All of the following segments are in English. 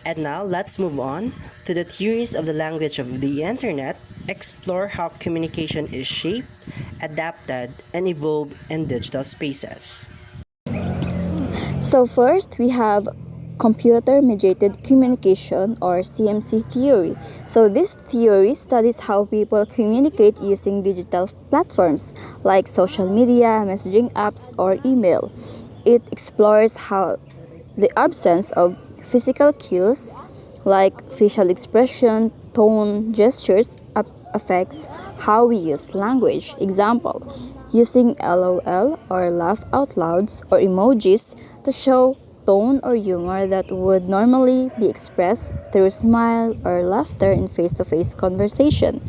And now let's move on to the theories of the language of the internet, explore how communication is shaped, adapted, and evolved in digital spaces. So first, we have computer-mediated communication or CMC theory. So this theory studies how people communicate using digital platforms like social media, messaging apps, or email. It explores how the absence of physical cues like facial expression, tone, gestures affects how we use language. Example, using LOL or laugh out louds or emojis to show tone or humor that would normally be expressed through smile or laughter in face-to-face conversation.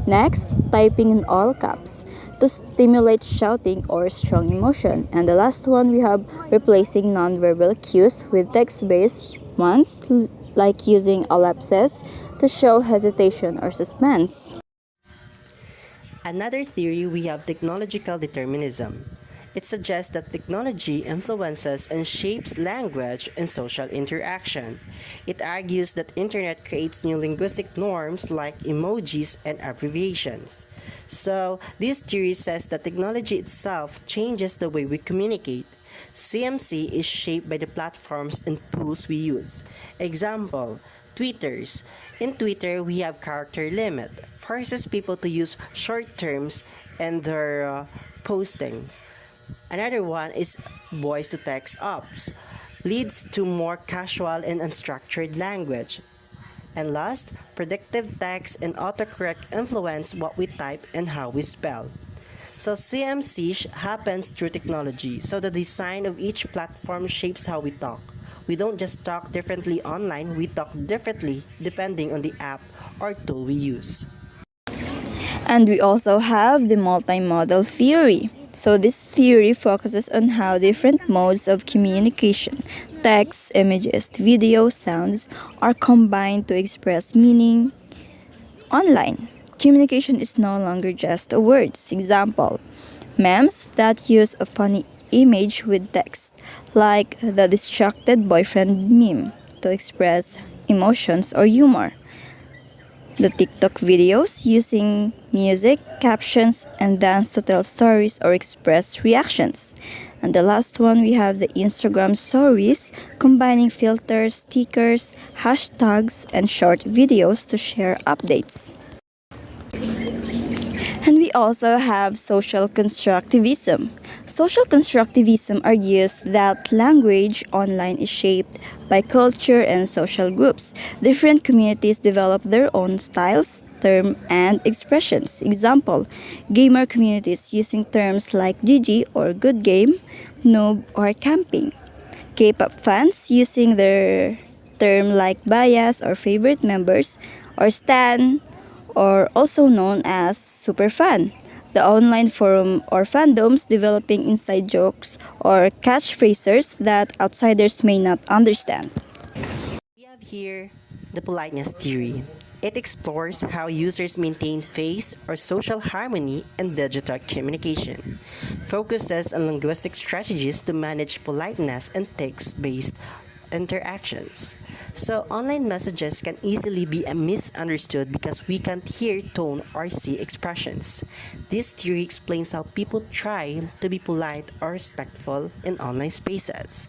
Next, typing in all caps to stimulate shouting or strong emotion. And the last one, we have replacing nonverbal cues with text-based ones like using ellipses to show hesitation or suspense. Another theory we have technological determinism. It suggests that technology influences and shapes language and social interaction. It argues that internet creates new linguistic norms like emojis and abbreviations. So, this theory says that technology itself changes the way we communicate. CMC is shaped by the platforms and tools we use. Example, Twitters. In Twitter, we have character limit, forces people to use short terms in their postings. Another one is voice to text apps, leads to more casual and unstructured language. And last, predictive text and autocorrect influence what we type and how we spell. So CMC happens through technology. So the design of each platform shapes how we talk. We don't just talk differently online, we talk differently depending on the app or tool we use. And we also have the multimodal theory. So this theory focuses on how different modes of communication, text, images, video, sounds, are combined to express meaning online. Communication is no longer just words. Example, memes that use a funny image with text, like the distracted boyfriend meme, to express emotions or humor. The TikTok videos using music, captions, and dance to tell stories or express reactions. And the last one, we have the Instagram stories, combining filters, stickers, hashtags, and short videos to share updates. And we also have social constructivism. Social constructivism argues that language online is shaped by culture and social groups. Different communities develop their own styles, terms, and expressions. Example, gamer communities using terms like GG or good game, noob, or camping. K-pop fans using their term like bias or favorite members, or stan, or also known as superfan. The online forum or fandoms developing inside jokes or catchphrases that outsiders may not understand. We have here the politeness theory. It explores how users maintain face or social harmony in digital communication, focuses on linguistic strategies to manage politeness and text-based interactions. So, online messages can easily be misunderstood because we can't hear tone or see expressions. This theory explains how people try to be polite or respectful in online spaces.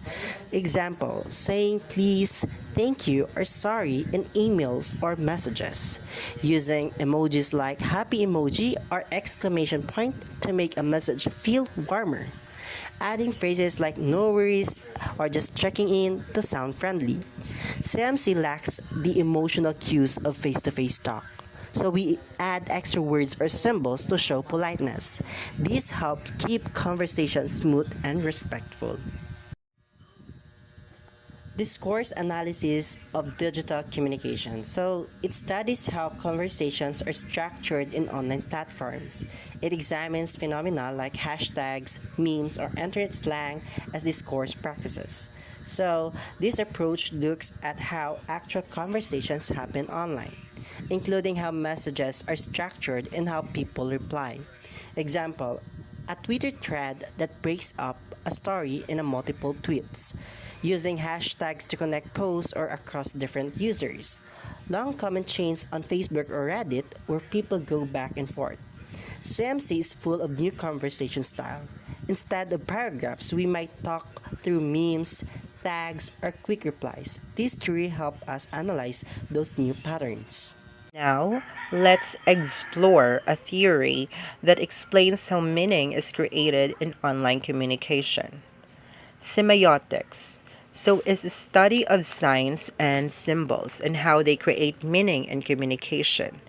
Example, saying please, thank you, or sorry in emails or messages. Using emojis like happy emoji or exclamation point to make a message feel warmer. Adding phrases like no worries or just checking in to sound friendly. CMC lacks the emotional cues of face-to-face talk. So we add extra words or symbols to show politeness. This helps keep conversations smooth and respectful. Discourse analysis of digital communication. So it studies how conversations are structured in online platforms. It examines phenomena like hashtags, memes, or internet slang as discourse practices. So this approach looks at how actual conversations happen online, including how messages are structured and how people reply. Example, a Twitter thread that breaks up a story into multiple tweets. using hashtags to connect posts or across different users. Long comment chains on Facebook or Reddit where people go back and forth. CMC is full of new conversation style. Instead of paragraphs, we might talk through memes, tags, or quick replies. These three help us analyze those new patterns. Now, let's explore a theory that explains how meaning is created in online communication. Semiotics. So, is a study of signs and symbols and how they create meaning in communication.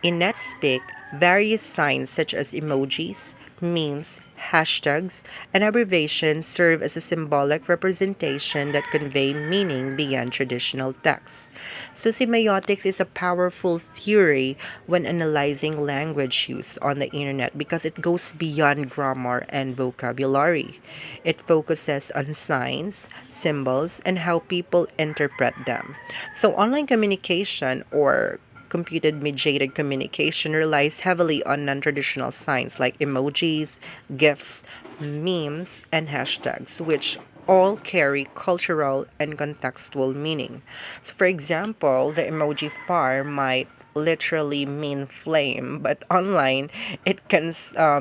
In NetSpeak, various signs such as emojis, memes, hashtags, and abbreviations serve as a symbolic representation that convey meaning beyond traditional text. So, semiotics is a powerful theory when analyzing language use on the internet because it goes beyond grammar and vocabulary. It focuses on signs, symbols, and how people interpret them. So, online communication or computer-mediated communication relies heavily on non-traditional signs like emojis, GIFs, memes, and hashtags, which all carry cultural and contextual meaning. So, for example, the emoji fire might literally mean flame, but online it can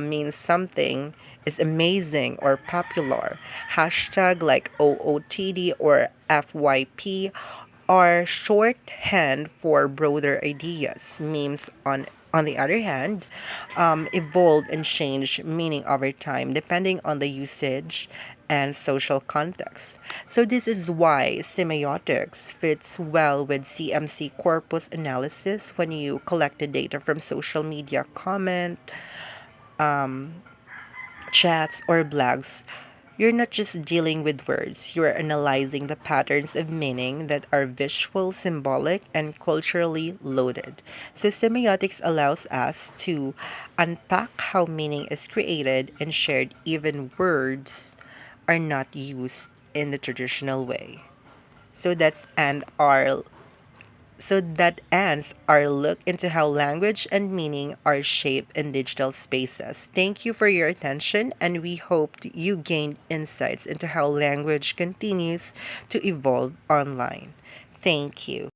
mean something is amazing or popular. Hashtag like OOTD or FYP are shorthand for broader ideas. Memes, on the other hand, evolve and change meaning over time depending on the usage and social context. So, this is why semiotics fits well with CMC corpus analysis when you collect the data from social media comment, chats, or blogs. You're not just dealing with words, you're analyzing the patterns of meaning that are visual, symbolic, and culturally loaded. So, semiotics allows us to unpack how meaning is created and shared, even words are not used in the traditional way. So that's and our so that ends our look into how language and meaning are shaped in digital spaces. Thank you for your attention, and we hope you gained insights into how language continues to evolve online. Thank you.